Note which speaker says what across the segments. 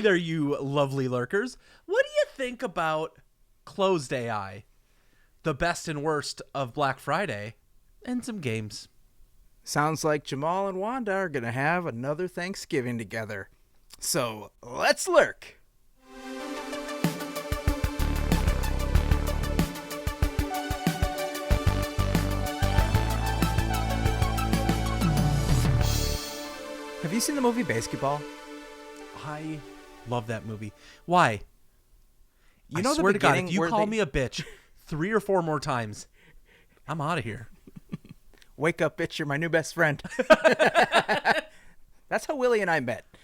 Speaker 1: Hey there, you lovely lurkers. What do you think about closed AI, the best and worst of Black Friday, and some games?
Speaker 2: Sounds like Jamal and Wanda are going to have another Thanksgiving together. So, let's lurk. Have you seen the movie Basketball?
Speaker 1: I love that movie. Why?
Speaker 2: You know,
Speaker 1: I swear to God, if
Speaker 2: beginning
Speaker 1: you
Speaker 2: where
Speaker 1: call
Speaker 2: they-
Speaker 1: me a bitch 3 or 4 more times, I'm out of here.
Speaker 2: Wake up, bitch, you're my new best friend. That's how Willie and I met.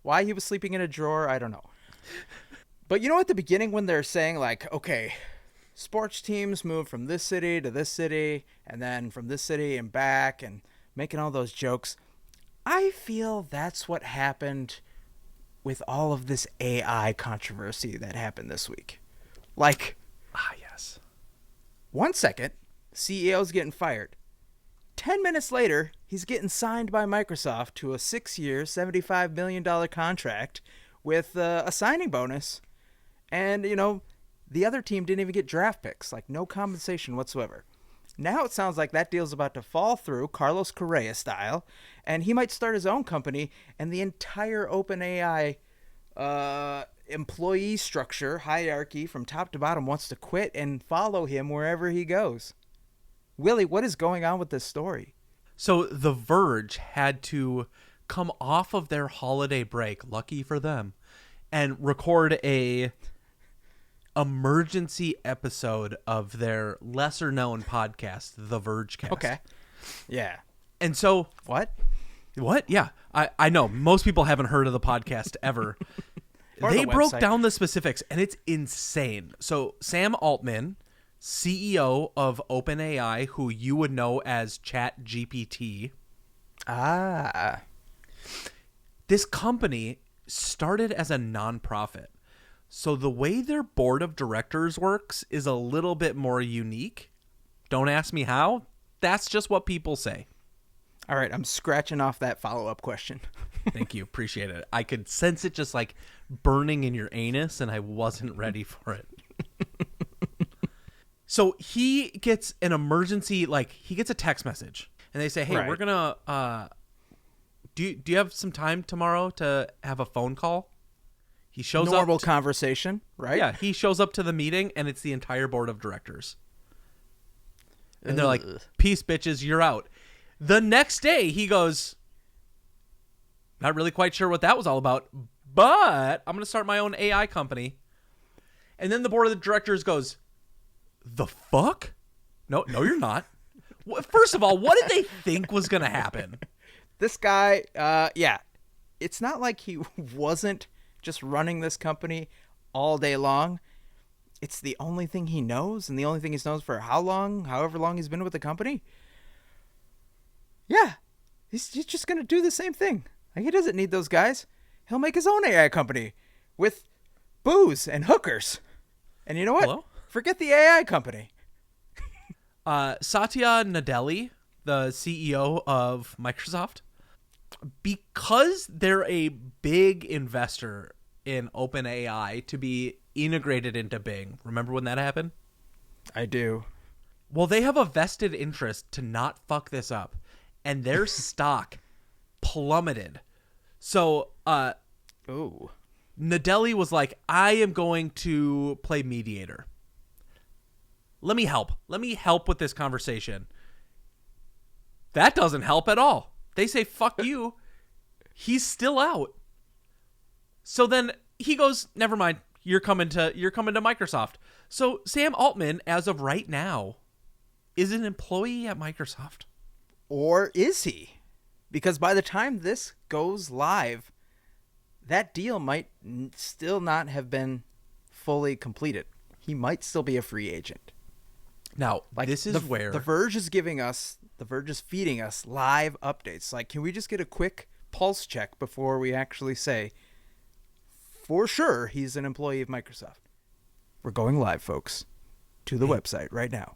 Speaker 2: Why he was sleeping in a drawer, I don't know. But you know, at the beginning when they're saying, like, okay, sports teams move from this city to this city, and then from this city and back, and making all those jokes, I feel that's what happened with all of this AI controversy that happened this week. Like,
Speaker 1: Yes.
Speaker 2: 1 second, CEO's getting fired. 10 minutes later, he's getting signed by Microsoft to a 6-year, $75 million contract with a signing bonus. And, you know, the other team didn't even get draft picks, like no compensation whatsoever. Now it sounds like that deal's about to fall through, Carlos Correa style, and he might start his own company, and the entire OpenAI employee structure, hierarchy from top to bottom wants to quit and follow him wherever he goes. Willie, what is going on with this story?
Speaker 1: So The Verge had to come off of their holiday break, lucky for them, and record a emergency episode of their lesser known podcast, The Vergecast.
Speaker 2: Okay. Yeah.
Speaker 1: And so
Speaker 2: What?
Speaker 1: Yeah. I know most people haven't heard of the podcast ever.
Speaker 2: Or
Speaker 1: They
Speaker 2: the
Speaker 1: broke
Speaker 2: website.
Speaker 1: down the specifics and it's insane. So Sam Altman, CEO of OpenAI, who you would know as ChatGPT, this company started as a nonprofit. So the way their board of directors works is a little bit more unique. Don't ask me how. That's just what people say.
Speaker 2: All right, I'm scratching off that follow-up question.
Speaker 1: Thank you. Appreciate it. I could sense it just like burning in your anus, and I wasn't ready for it. So he gets an emergency, like he gets a text message, and they say, hey,
Speaker 2: Right.
Speaker 1: we're going to, do you have some time tomorrow to have a phone call? He shows
Speaker 2: Normal
Speaker 1: up.
Speaker 2: conversation, right?
Speaker 1: Yeah, he shows up to the meeting, and it's the entire board of directors. And they're like,
Speaker 2: Ugh.
Speaker 1: peace, bitches, you're out. The next day, he goes, not really quite sure what that was all about, but I'm going to start my own AI company. And then the board of the directors goes, the fuck? No, you're not. First of all, what did they think was going to happen?
Speaker 2: This guy, yeah, it's not like he wasn't just running this company all day long. It's the only thing he knows, and the only thing he knows for how long, however long he's been with the company. Yeah, he's just going to do the same thing. Like, he doesn't need those guys. He'll make his own AI company with booze and hookers. And you know what?
Speaker 1: Hello?
Speaker 2: Forget the AI company.
Speaker 1: Satya Nadella, the CEO of Microsoft, because they're a big investor in OpenAI to be integrated into Bing. Remember when that happened?
Speaker 2: I do.
Speaker 1: Well, they have a vested interest to not fuck this up, and their stock plummeted. So,
Speaker 2: Ooh.
Speaker 1: Nadella was like, I am going to play mediator. Let me help. Let me help with this conversation. That doesn't help at all. They say, fuck you. He's still out. So then he goes, never mind. You're coming to Microsoft. So Sam Altman, as of right now, is an employee at Microsoft.
Speaker 2: Or is he? Because by the time this goes live, that deal might still not have been fully completed. He might still be a free agent.
Speaker 1: Now, this is where
Speaker 2: The Verge is feeding us live updates. Like, can we just get a quick pulse check before we actually say, for sure, he's an employee of Microsoft? We're going live, folks, to the website right now.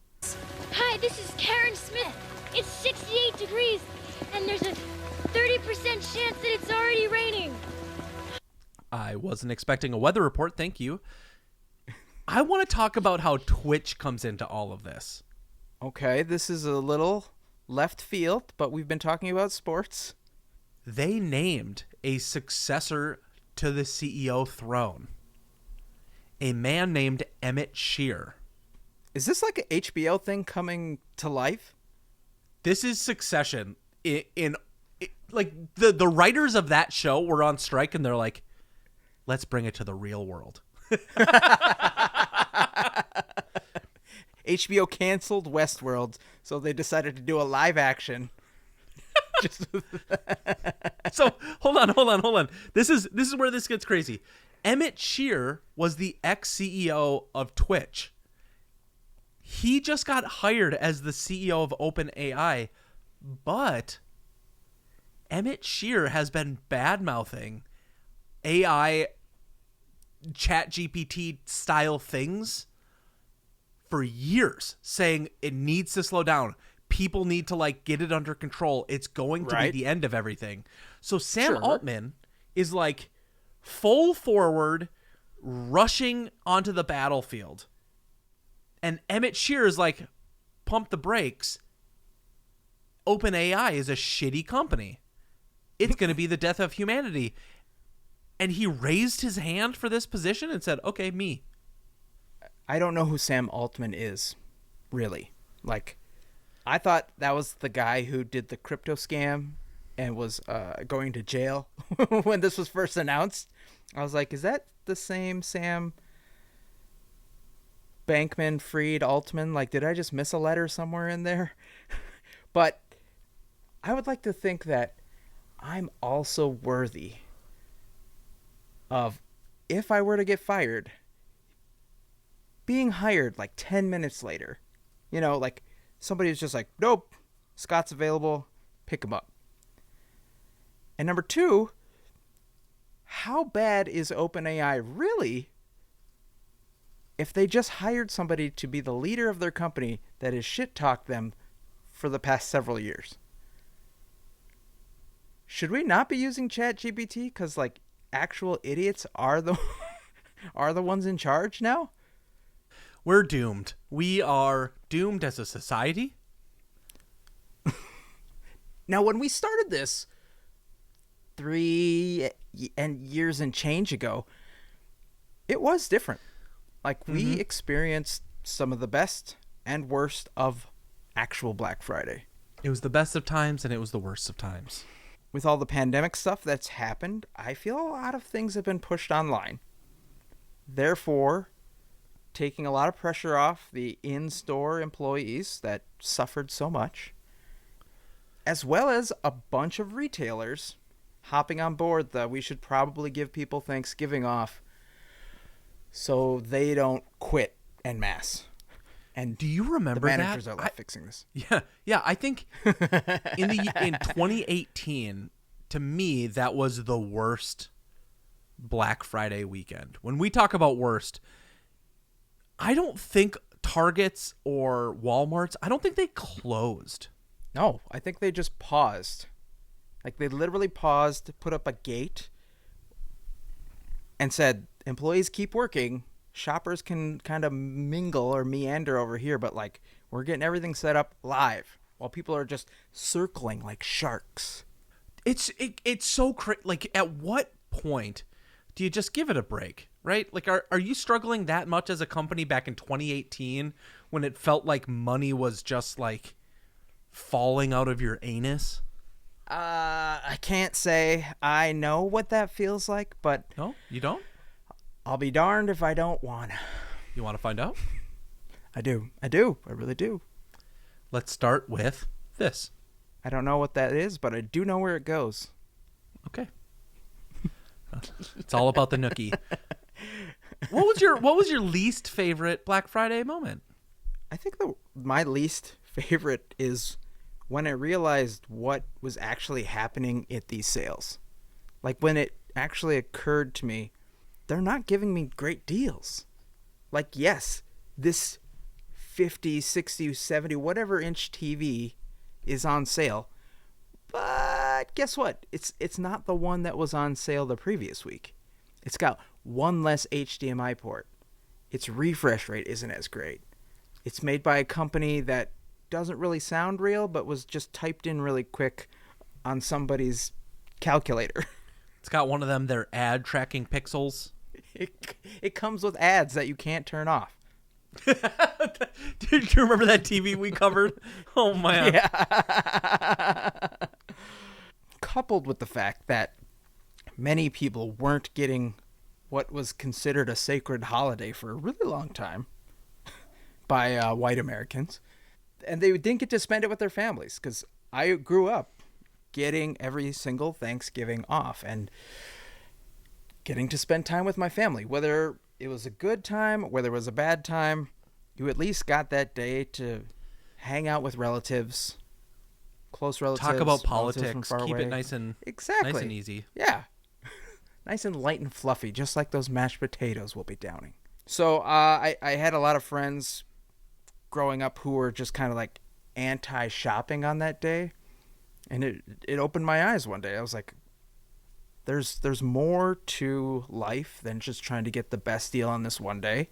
Speaker 3: Hi, this is Karen Smith. It's 68 degrees, and there's a 30% chance that it's already raining.
Speaker 1: I wasn't expecting a weather report, thank you. I want to talk about how Twitch comes into all of this.
Speaker 2: Okay, this is a little left field, but we've been talking about sports.
Speaker 1: They named a successor to the CEO throne. A man named Emmett Shear.
Speaker 2: Is this like an HBO thing coming to life?
Speaker 1: This is Succession. Like the writers of that show were on strike and they're like, let's bring it to the real world.
Speaker 2: HBO canceled Westworld, so they decided to do a live action.
Speaker 1: So hold on. This is where this gets crazy. Emmett Shear was the ex-CEO of Twitch. He just got hired as the CEO of OpenAI, but Emmett Shear has been bad-mouthing AI ChatGPT style things for years, saying it needs to slow down. People need to like get it under control. It's going to be the end of everything. So Sam Altman is like full forward, rushing onto the battlefield. And Emmett Shear is like, pump the brakes. OpenAI is a shitty company. It's going to be the death of humanity. And he raised his hand for this position and said, okay, me.
Speaker 2: I don't know who Sam Altman is, really. Like, I thought that was the guy who did the crypto scam and was going to jail when this was first announced. I was like, is that the same Sam Bankman Fried Altman? Like, did I just miss a letter somewhere in there? But I would like to think that I'm also worthy of, if I were to get fired, being hired like 10 minutes later. You know, like somebody was just like, nope, Scott's available, pick him up. And number two, how bad is OpenAI really if they just hired somebody to be the leader of their company that has shit-talked them for the past several years? Should we not be using ChatGPT because like actual idiots are the ones in charge now?
Speaker 1: We're doomed. We are doomed as a society.
Speaker 2: Now, when we started this 3 years and change ago, it was different. Like, we experienced some of the best and worst of actual Black Friday.
Speaker 1: It was the best of times and it was the worst of times.
Speaker 2: With all the pandemic stuff that's happened, I feel a lot of things have been pushed online. Therefore, taking a lot of pressure off the in-store employees that suffered so much, as well as a bunch of retailers hopping on board that we should probably give people Thanksgiving off so they don't quit en masse. And
Speaker 1: do you remember
Speaker 2: the managers
Speaker 1: that?
Speaker 2: are left fixing this.
Speaker 1: Yeah. I think in 2018, to me, that was the worst Black Friday weekend. When we talk about worst, I don't think Targets or Walmarts, I don't think they closed.
Speaker 2: No, I think they just paused. Like, they literally paused, put up a gate, and said, employees keep working. Shoppers can kind of mingle or meander over here, but, like, we're getting everything set up live while people are just circling like sharks.
Speaker 1: It's so crazy. Like, at what point do you just give it a break, right? Like, are you struggling that much as a company back in 2018 when it felt like money was just, like, falling out of your anus?
Speaker 2: I can't say I know what that feels like, but...
Speaker 1: No, you don't?
Speaker 2: I'll be darned if I don't want to.
Speaker 1: You want to find out?
Speaker 2: I do. I really do.
Speaker 1: Let's start with this.
Speaker 2: I don't know what that is, but I do know where it goes.
Speaker 1: Okay. It's all about the nookie. What was your least favorite Black Friday moment?
Speaker 2: I think my least favorite is when I realized what was actually happening at these sales. Like, when it actually occurred to me, they're not giving me great deals. Like, yes, this 50, 60, 70, whatever inch TV is on sale. But guess what? It's not the one that was on sale the previous week. It's got one less HDMI port. Its refresh rate isn't as great. It's made by a company that doesn't really sound real, but was just typed in really quick on somebody's calculator.
Speaker 1: It's got one of them, their ad tracking pixels.
Speaker 2: It comes with ads that you can't turn off.
Speaker 1: Did you remember that TV we covered? Oh, man.
Speaker 2: Yeah. Coupled with the fact that many people weren't getting what was considered a sacred holiday for a really long time by white Americans. And they didn't get to spend it with their families, because I grew up getting every single Thanksgiving off and getting to spend time with my family. Whether it was a good time, whether it was a bad time, you at least got that day to hang out with relatives, close relatives.
Speaker 1: Talk about
Speaker 2: relatives from
Speaker 1: politics.
Speaker 2: far
Speaker 1: Keep
Speaker 2: away.
Speaker 1: it nice and
Speaker 2: Exactly.
Speaker 1: nice and easy.
Speaker 2: Yeah. Nice and light and fluffy, just like those mashed potatoes we'll be downing. So I had a lot of friends growing up who were just kind of like anti-shopping on that day. And it opened my eyes one day. I was like, there's more to life than just trying to get the best deal on this one day.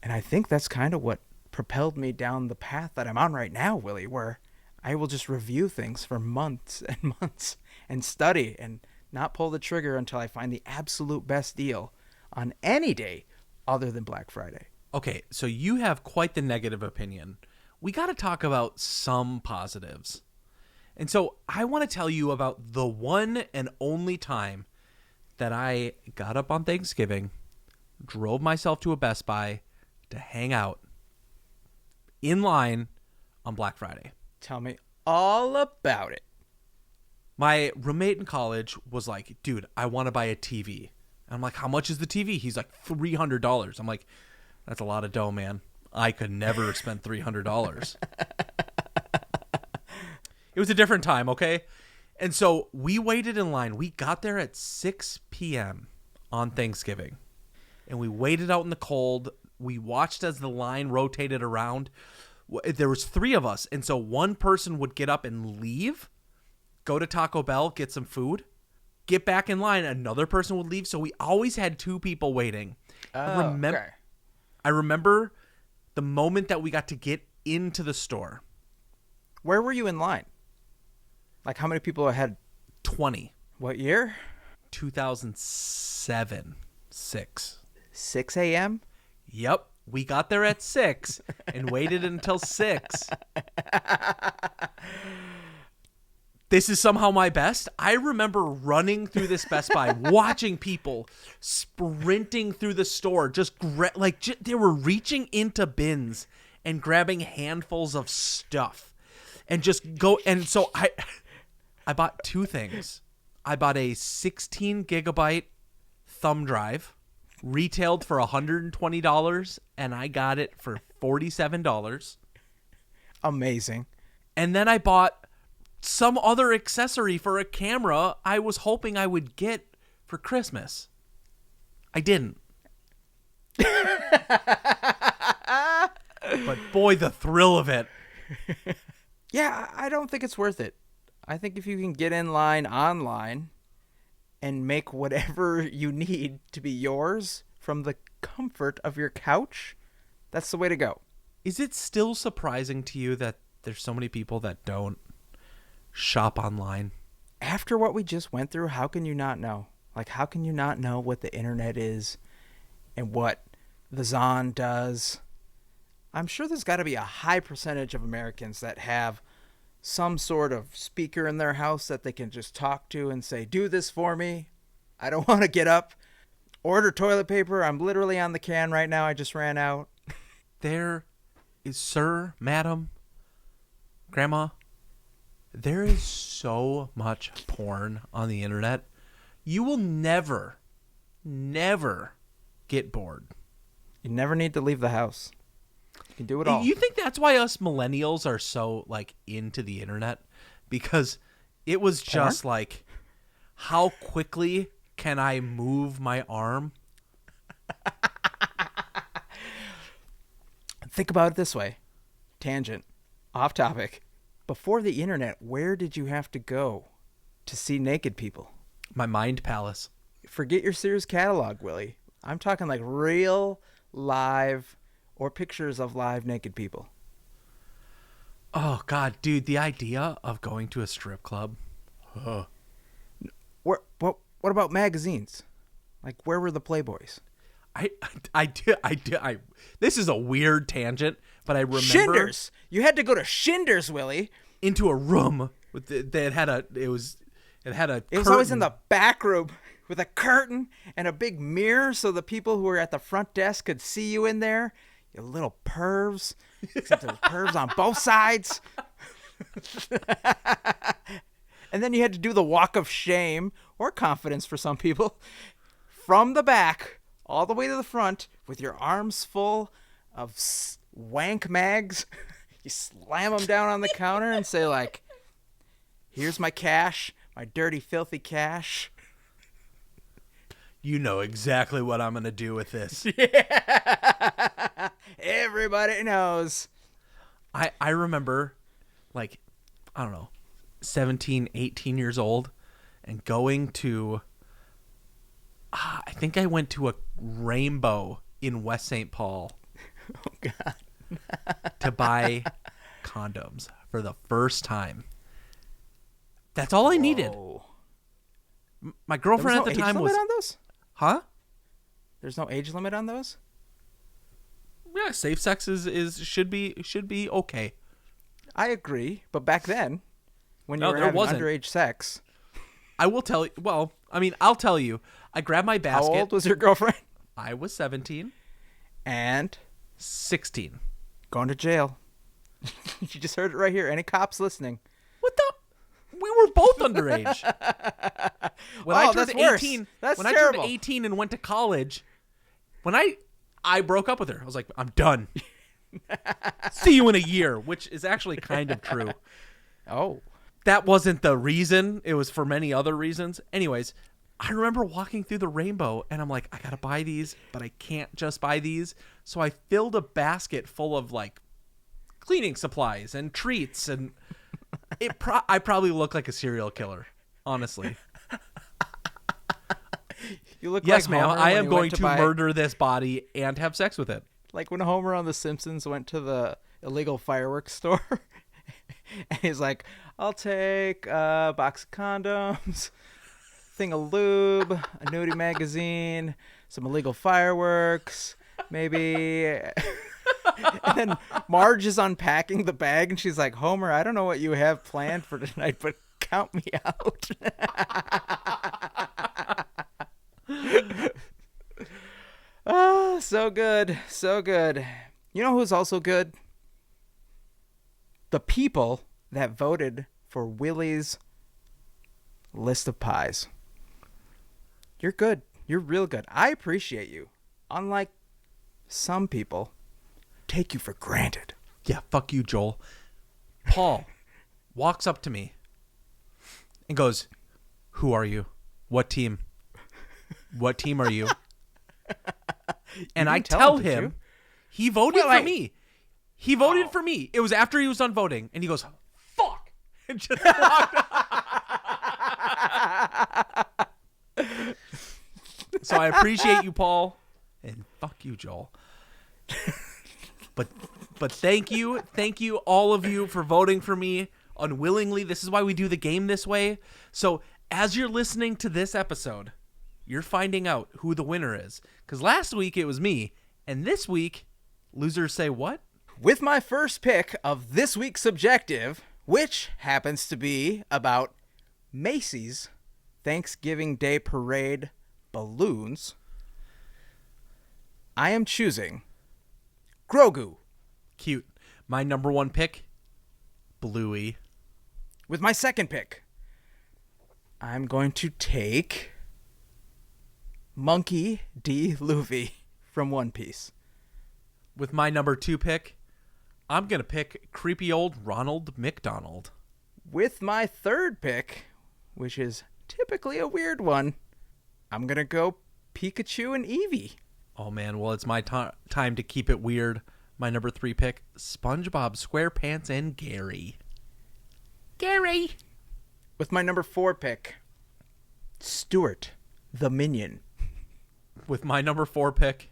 Speaker 2: And I think that's kind of what propelled me down the path that I'm on right now, Willie, where I will just review things for months and months and study and not pull the trigger until I find the absolute best deal on any day other than Black Friday.
Speaker 1: Okay, so you have quite the negative opinion. We got to talk about some positives. And so I want to tell you about the one and only time that I got up on Thanksgiving, drove myself to a Best Buy to hang out in line on Black Friday.
Speaker 2: Tell me all about it.
Speaker 1: My roommate in college was like, dude, I want to buy a TV. And I'm like, how much is the TV? He's like, $300. I'm like, that's a lot of dough, man. I could never spend $300. It was a different time, okay? And so we waited in line. We got there at 6 p.m. on Thanksgiving. And we waited out in the cold. We watched as the line rotated around. There was 3 of us. And so one person would get up and leave, go to Taco Bell, get some food, get back in line. Another person would leave. So we always had 2 people waiting.
Speaker 2: Okay.
Speaker 1: I remember the moment that we got to get into the store.
Speaker 2: Where were you in line? Like, how many people ahead?
Speaker 1: 20.
Speaker 2: What year?
Speaker 1: 2007. 6.
Speaker 2: 6 a.m.?
Speaker 1: Yep. We got there at 6 and waited until 6. This is somehow my best. I remember running through this Best Buy, watching people sprinting through the store, they were reaching into bins and grabbing handfuls of stuff and just go. And so I bought 2 things. I bought a 16 gigabyte thumb drive, retailed for $120, and I got it for $47.
Speaker 2: Amazing.
Speaker 1: And then I bought some other accessory for a camera I was hoping I would get for Christmas. I didn't. But boy, the thrill of it.
Speaker 2: Yeah, I don't think it's worth it. I think if you can get in line online and make whatever you need to be yours from the comfort of your couch, that's the way to go.
Speaker 1: Is it still surprising to you that there's so many people that don't shop online?
Speaker 2: After what we just went through, how can you not know? Like, how can you not know what the internet is and what the Zon does? I'm sure there's got to be a high percentage of Americans that have some sort of speaker in their house that they can just talk to and say, do this for me. I don't want to get up. Order toilet paper. I'm literally on the can right now. I just ran out.
Speaker 1: There is, sir, madam, grandma, there is so much porn on the internet. You will never get bored.
Speaker 2: You never need to leave the house. You can do it all.
Speaker 1: You think that's why us millennials are so into the internet? Because it was just
Speaker 2: Porn?
Speaker 1: how quickly can I move my arm?
Speaker 2: Think about it this way. Tangent. Off topic. Before the internet, where did you have to go to see naked people?
Speaker 1: My mind palace.
Speaker 2: forget your Sears catalog, Willie. I'm talking like real, live, or pictures of live naked people.
Speaker 1: Oh, God, dude, the idea of going to a strip club.
Speaker 2: What about magazines? Like, where were the Playboys?
Speaker 1: This is a weird tangent, but I remember
Speaker 2: Shinders. You had to go to Shinders, Willie.
Speaker 1: into a room with it had a
Speaker 2: It was always in the back room with a curtain and a big mirror so the people who were at the front desk could see you in there. You little pervs. Except there's pervs on both sides. And then you had to do the walk of shame or confidence for some people from the back all the way to the front with your arms full of wank mags. You slam them down on the counter and say, like, here's my cash, my dirty, filthy cash.
Speaker 1: You know exactly what I'm going to do with this.
Speaker 2: Yeah. Everybody knows.
Speaker 1: I remember, like, I don't know, 17, 18 years old and going to, I think I went to a Rainbow in West St. Paul.
Speaker 2: Oh, God.
Speaker 1: To buy condoms for the first time. That's all I needed. My girlfriend at the time was...
Speaker 2: Age limit on those?
Speaker 1: Huh?
Speaker 2: There's no age limit on those?
Speaker 1: Yeah, safe sex should be okay.
Speaker 2: I agree, but back then, when you
Speaker 1: No,
Speaker 2: were
Speaker 1: there
Speaker 2: having
Speaker 1: wasn't.
Speaker 2: underage sex...
Speaker 1: I will tell you... Well, I mean, I'll tell you. I grabbed my basket.
Speaker 2: How old was your girlfriend?
Speaker 1: I was 17.
Speaker 2: And?
Speaker 1: 16.
Speaker 2: Going to jail. You just heard it right here. Any cops listening?
Speaker 1: What the... We were both underage. When I turned
Speaker 2: that's worse.
Speaker 1: 18,
Speaker 2: That's
Speaker 1: when
Speaker 2: terrible.
Speaker 1: I turned 18 and went to college, when I broke up with her, I was like, I'm done. See you in a year, which is actually kind of true.
Speaker 2: Oh.
Speaker 1: That wasn't the reason. It was for many other reasons. Anyways, I remember walking through the Rainbow and I'm like, I got to buy these, but I can't just buy these. So I filled a basket full of like cleaning supplies and treats, and I probably look like a serial killer, honestly.
Speaker 2: You look
Speaker 1: Yes,
Speaker 2: like
Speaker 1: ma'am.
Speaker 2: Homer
Speaker 1: I
Speaker 2: when
Speaker 1: am
Speaker 2: he
Speaker 1: going
Speaker 2: went
Speaker 1: to
Speaker 2: buy-
Speaker 1: murder this body and have sex with it.
Speaker 2: Like when Homer on The Simpsons went to the illegal fireworks store. And he's like, I'll take a box of condoms, thing of lube, a nudie magazine, some illegal fireworks, maybe. And then Marge is unpacking the bag and she's like, Homer, I don't know what you have planned for tonight, but count me out. Oh, so good. So good. You know who's also good? The people that voted for Willie's list of pies. You're good. You're real good. I appreciate you. Unlike some people, take you for granted.
Speaker 1: Yeah, fuck you, Joel. Paul walks up to me and goes, who are you? What team? What team are you? And I tell him he voted for me. He voted for me. It was after he was done voting, and he goes, fuck! And just walked So I appreciate you, Paul, and fuck you, Joel. But thank you all of you for voting for me unwillingly. This is why we do the game this way. So as you're listening to this episode, you're finding out who the winner is. Because last week it was me, and this week, losers say what?
Speaker 2: With my first pick of this week's Subjective, which happens to be about Macy's Thanksgiving Day Parade balloons, I am choosing Grogu.
Speaker 1: Cute. My number one pick, Bluey.
Speaker 2: With my second pick, I'm going to take Monkey D. Luffy from One Piece.
Speaker 1: With my number two pick, I'm going to pick creepy old Ronald McDonald.
Speaker 2: With my third pick, which is typically a weird one, I'm going to go Pikachu and Eevee.
Speaker 1: Oh, man. Well, it's my time to keep it weird. My number three pick, SpongeBob SquarePants and Gary. Gary!
Speaker 2: With my number four pick, Stuart The Minion.
Speaker 1: With my number 4 pick,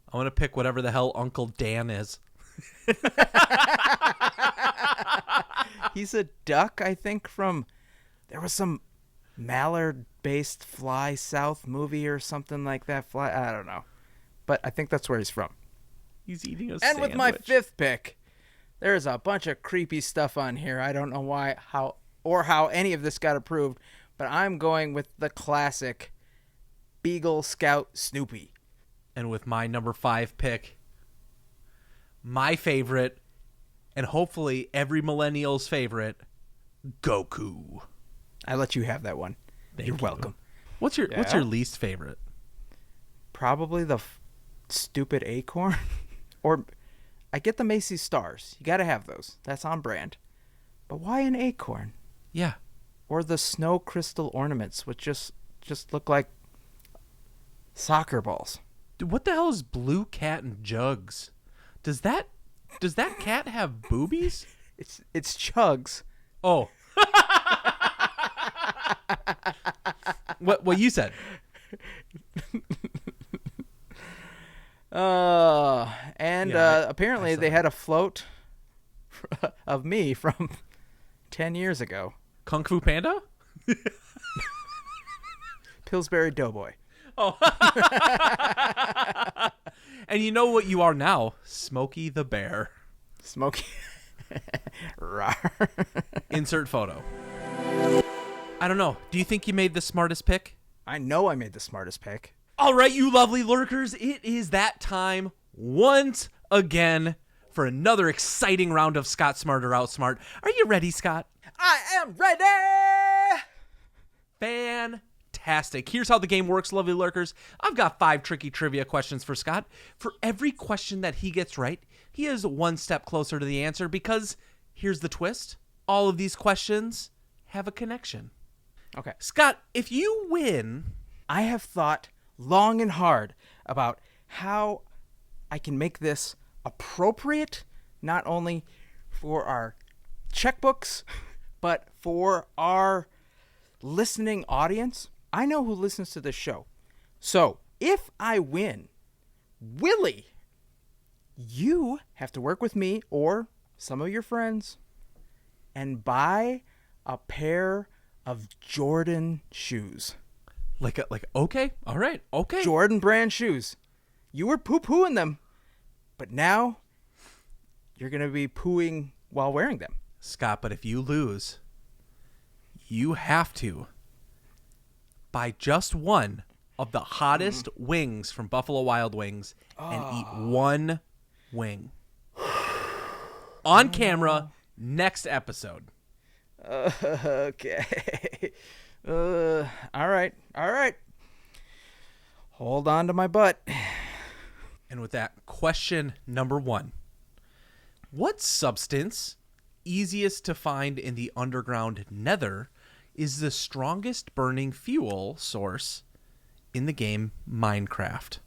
Speaker 1: I'm going to pick whatever the hell Uncle Dan is.
Speaker 2: He's a duck, I think, from... There was some mallard-based Fly South movie or something like that. I don't know. But I think that's where he's from.
Speaker 1: He's eating a
Speaker 2: And
Speaker 1: sandwich.
Speaker 2: with my 5th pick, there's a bunch of creepy stuff on here. I don't know why, how any of this got approved, but I'm going with the classic Beagle Scout Snoopy.
Speaker 1: And with my number 5 pick, my favorite, and hopefully every millennial's favorite, Goku.
Speaker 2: I let you have that one. You're welcome.
Speaker 1: What's your least favorite?
Speaker 2: Probably the stupid acorn. Or I get the Macy stars. You got to have those. That's on brand. But why an acorn?
Speaker 1: Yeah.
Speaker 2: Or the snow crystal ornaments, which just look like soccer balls.
Speaker 1: Dude, what the hell is Blue Cat and Jugs? Does that cat have boobies?
Speaker 2: It's Chugs.
Speaker 1: Oh. What you said?
Speaker 2: Apparently they had a float of me from 10 years ago.
Speaker 1: Kung Fu Panda?
Speaker 2: Pillsbury Doughboy.
Speaker 1: Oh. And you know what you are now? Smokey the Bear.
Speaker 2: Smokey. Rawr.
Speaker 1: Insert photo. I don't know. Do you think you made the smartest pick?
Speaker 2: I know I made the smartest pick.
Speaker 1: All right, you lovely lurkers. It is that time once again for another exciting round of Scott Smart or Outsmart. Are you ready, Scott?
Speaker 2: I am ready!
Speaker 1: Fantastic. Here's how the game works, lovely lurkers. I've got 5 tricky trivia questions for Scott. For every question that he gets right, he is one step closer to the answer because here's the twist. All of these questions have a connection.
Speaker 2: Okay.
Speaker 1: Scott, if you win...
Speaker 2: I have thought long and hard about how I can make this appropriate, not only for our checkbooks, but for our listening audience. I know who listens to this show. So if I win, Willie, you have to work with me or some of your friends and buy a pair of Jordan shoes.
Speaker 1: Like, okay, all right, okay.
Speaker 2: Jordan brand shoes. You were poo-pooing them, but now you're going to be pooing while wearing them.
Speaker 1: Scott, but if you lose, you have to buy just one of the hottest wings from Buffalo Wild Wings and eat one wing. On camera, next episode.
Speaker 2: Okay. All right. Hold on to my butt.
Speaker 1: And with that, question number 1. What substance, easiest to find in the underground nether, is the strongest burning fuel source in the game Minecraft?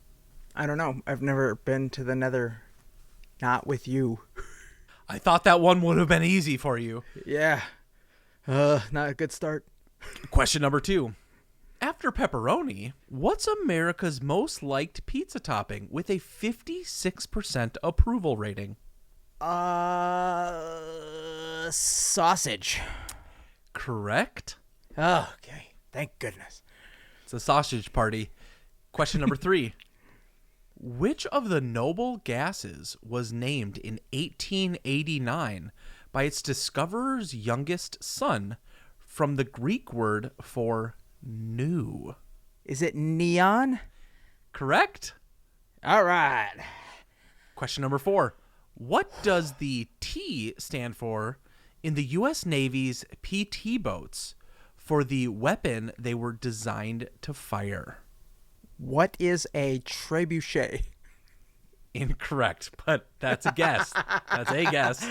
Speaker 2: I don't know. I've never been to the nether. Not with you.
Speaker 1: I thought that one would have been easy for you.
Speaker 2: Yeah. Not a good start.
Speaker 1: Question number 2. After pepperoni, what's America's most liked pizza topping with a 56% approval rating?
Speaker 2: Sausage.
Speaker 1: Correct.
Speaker 2: Okay. Thank goodness.
Speaker 1: It's a sausage party. Question number 3. Which of the noble gases was named in 1889 by its discoverer's youngest son from the Greek word for new?
Speaker 2: Is it neon?
Speaker 1: Correct.
Speaker 2: All right.
Speaker 1: Question number 4. What does the T stand for in the U.S. Navy's PT boats for the weapon they were designed to fire?
Speaker 2: What is a trebuchet?
Speaker 1: Incorrect, but that's a guess. That's a guess.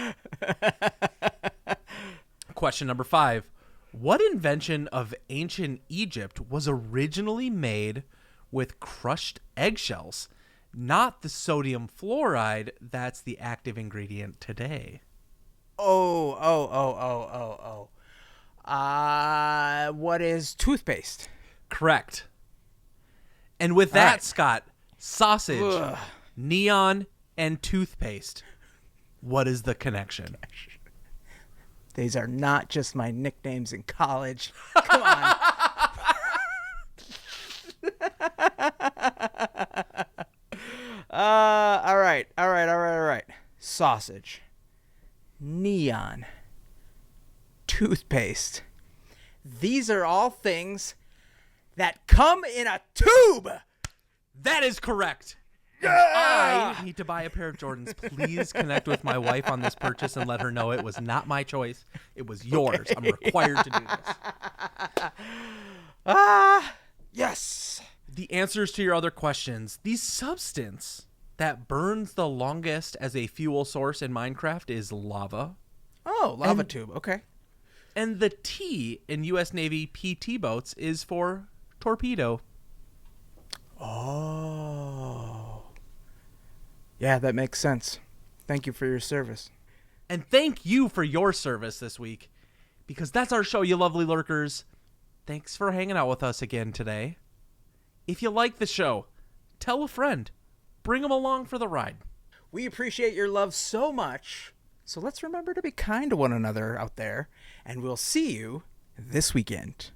Speaker 1: Question number 5. What invention of ancient Egypt was originally made with crushed eggshells, not the sodium fluoride that's the active ingredient today?
Speaker 2: What is toothpaste?
Speaker 1: Correct. And with that,
Speaker 2: right.
Speaker 1: Scott, sausage,
Speaker 2: Ugh.
Speaker 1: neon, and toothpaste. What is the connection?
Speaker 2: These are not just my nicknames in college. Come on. All right. Sausage, neon, toothpaste. These are all things that come in a tube.
Speaker 1: That is correct. And I need to buy a pair of Jordans. Please connect with my wife on this purchase and let her know it was not my choice. It was yours. I'm required to do this.
Speaker 2: Yes.
Speaker 1: The answers to your other questions. The substance that burns the longest as a fuel source in Minecraft is lava.
Speaker 2: Oh, lava tube. Okay.
Speaker 1: And the T in U.S. Navy PT boats is for torpedo.
Speaker 2: Oh. Yeah, that makes sense. Thank you for your service.
Speaker 1: And thank you for your service this week, because that's our show, you lovely lurkers. Thanks for hanging out with us again today. If you like the show, tell a friend. Bring them along for the ride.
Speaker 2: We appreciate your love so much. So let's remember to be kind to one another out there, and we'll see you this weekend.